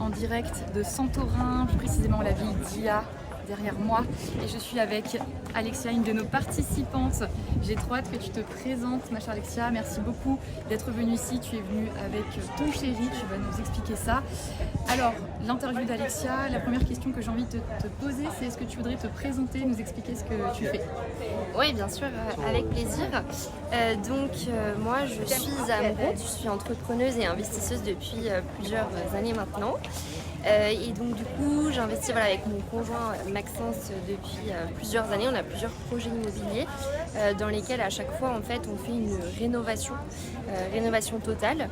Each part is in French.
en direct de Santorin, plus précisément la ville d'Ia, derrière moi. Et je suis avec Alexia, une de nos participantes. J'ai trop hâte que tu te présentes, ma chère Alexia. Merci beaucoup d'être venue ici. Tu es venue avec ton chéri, tu vas nous expliquer ça. Alors, l'interview d'Alexia, la première question que j'ai envie de te poser, c'est est-ce que tu voudrais te présenter, nous expliquer ce que tu fais? Oui, bien sûr, avec plaisir. Moi, je suis à mon compte, je suis entrepreneuse et investisseuse depuis plusieurs années maintenant. Et donc du coup, j'investis avec mon conjoint Maxence depuis plusieurs années. On a plusieurs projets immobiliers dans lesquels à chaque fois en fait on fait une rénovation totale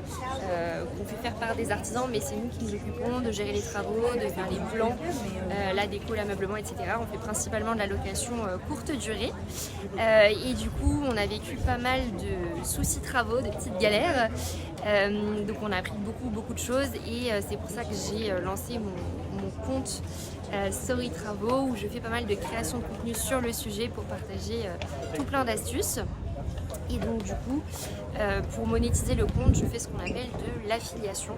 qu'on fait faire par des artisans, mais c'est nous qui nous occupons de gérer les travaux, de faire les plans, la déco, l'ameublement, etc. On fait principalement de la location courte durée. Et du coup, on a vécu pas mal de soucis travaux, de petites galères. Donc on a appris beaucoup de choses et c'est pour ça que j'ai lancé mon compte Story Travaux où je fais pas mal de création de contenu sur le sujet pour partager tout plein d'astuces. Et donc du coup, pour monétiser le compte, je fais ce qu'on appelle de l'affiliation.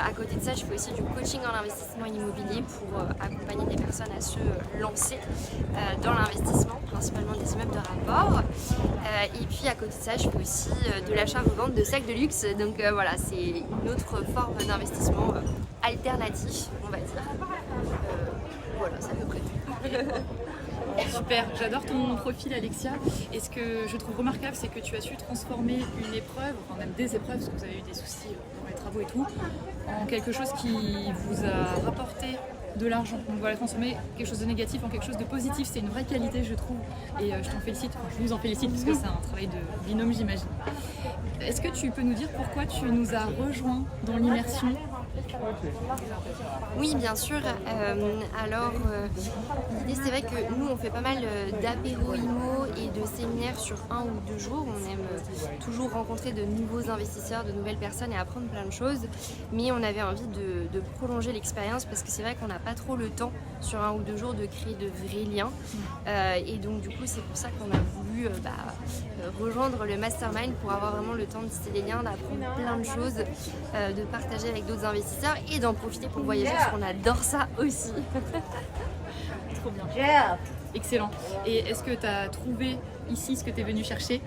À côté de ça, je fais aussi du coaching en investissement immobilier pour accompagner des personnes à se lancer dans l'investissement, principalement des immeubles de rapport. Et puis à côté de ça, je fais aussi de l'achat-revente de sacs de luxe. Donc voilà, c'est une autre forme d'investissement alternatif, on va dire. Voilà, c'est à peu près tout. Super, j'adore ton profil Alexia et ce que je trouve remarquable c'est que tu as su transformer une épreuve, enfin même des épreuves parce que vous avez eu des soucis dans les travaux et tout, en quelque chose qui vous a rapporté de l'argent. Donc voilà, transformer quelque chose de négatif en quelque chose de positif, c'est une vraie qualité je trouve et je t'en félicite, enfin, je vous en félicite parce que c'est un travail de binôme j'imagine. Est-ce que tu peux nous dire pourquoi tu nous as rejoints dans l'immersion? Oui, bien sûr. L'idée, c'est vrai que nous, on fait pas mal d'apéros IMO et de séminaires sur 1 ou 2 jours. On aime toujours rencontrer de nouveaux investisseurs, de nouvelles personnes et apprendre plein de choses. Mais on avait envie de prolonger l'expérience parce que c'est vrai qu'on n'a pas trop le temps sur 1 ou 2 jours de créer de vrais liens. Et donc, du coup, c'est pour ça qu'on a voulu rejoindre le mastermind pour avoir vraiment le temps de tisser des liens, d'apprendre plein de choses, de partager avec d'autres investisseurs et d'en profiter pour voyager parce qu'on adore ça aussi. Trop bien. Excellent. Et est-ce que tu as trouvé ici ce que tu es venu chercher?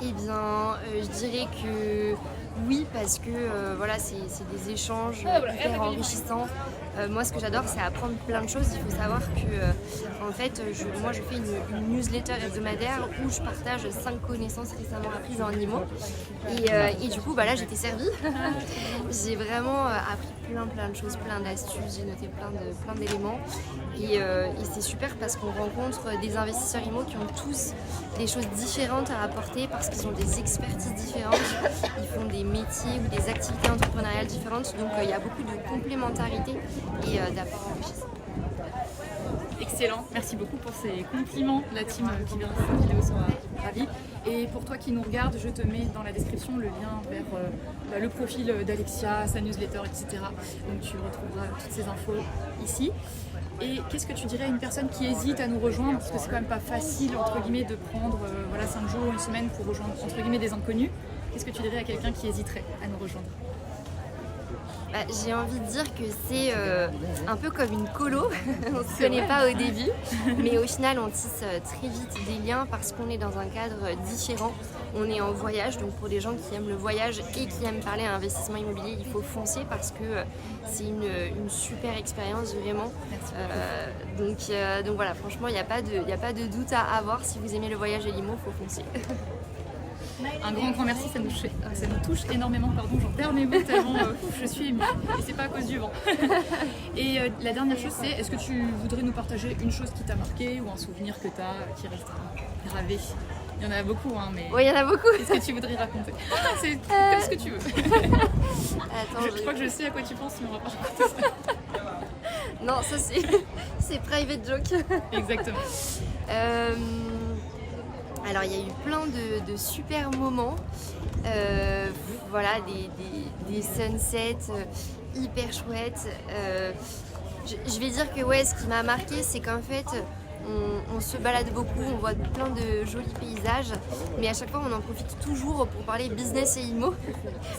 Eh bien, je dirais que oui, parce que voilà, c'est des échanges hyper enrichissants. Moi, ce que j'adore, c'est apprendre plein de choses. Il faut savoir que, en fait, moi, je fais une newsletter hebdomadaire où je partage 5 connaissances récemment apprises en IMO. Et du coup, là, j'étais servie. J'ai vraiment appris plein de choses, plein d'astuces. J'ai noté plein d'éléments. Et c'est super parce qu'on rencontre des investisseurs IMO qui ont tous des choses différentes à apporter parce qu'ils ont des expertises différentes. Ils font des métiers ou des activités entrepreneuriales différentes. Donc, il y a beaucoup de complémentarité et d'apports enrichissants. Excellent, merci beaucoup pour ces compliments. La team qui vient de cette vidéo sera ravie. Et pour toi qui nous regarde, je te mets dans la description le lien vers le profil d'Alexia, sa newsletter, etc. Donc tu retrouveras toutes ces infos ici. Et qu'est-ce que tu dirais à une personne qui hésite à nous rejoindre, parce que c'est quand même pas facile entre guillemets de prendre 5 jours, une semaine pour rejoindre entre guillemets des inconnus. Qu'est-ce que tu dirais à quelqu'un qui hésiterait à nous rejoindre? J'ai envie de dire que c'est un peu comme une colo, on ne se connaît pas au début, mais au final on tisse très vite des liens parce qu'on est dans un cadre différent. On est en voyage, donc pour des gens qui aiment le voyage et qui aiment parler à investissement immobilier, il faut foncer parce que c'est une super expérience vraiment. Donc voilà, franchement il n'y a pas de doute à avoir. Si vous aimez le voyage et l'IMO, il faut foncer. Un grand merci, ça nous touche énormément, pardon, j'en perds mes mots tellement je suis émue et c'est pas à cause du vent. Et la dernière chose c'est, est-ce que tu voudrais nous partager une chose qui t'a marqué ou un souvenir que tu as qui reste gravé? Il y en a beaucoup mais... Oui, il y en a beaucoup. Qu'est-ce que tu voudrais raconter? C'est comme ce que tu veux. Attends, je crois que je sais à quoi tu penses mais on va pas raconter ça. Non, ça c'est private joke. Exactement. Alors il y a eu plein de super moments, voilà, des sunsets hyper chouettes. Je vais dire que ce qui m'a marqué c'est qu'en fait On se balade beaucoup, on voit plein de jolis paysages, mais à chaque fois on en profite toujours pour parler business et IMO.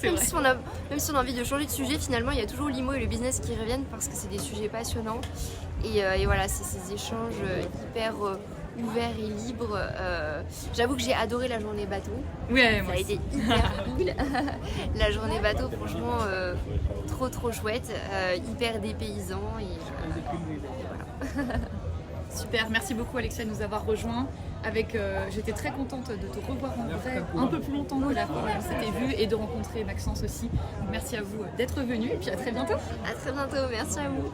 Même si on a envie de changer de sujet, finalement il y a toujours l'IMO et le business qui reviennent parce que c'est des sujets passionnants. Et voilà, c'est ces échanges hyper ouverts et libres. J'avoue que j'ai adoré la journée bateau. Ouais, ça a été hyper cool. La journée bateau, franchement, trop chouette, hyper dépaysant. Et voilà. Super, merci beaucoup Alexia de nous avoir rejoints. J'étais très contente de te revoir en vrai un peu plus longtemps que la fois où on s'était vu et de rencontrer Maxence aussi. Donc merci à vous d'être venus et puis à très bientôt. À très bientôt, merci à vous.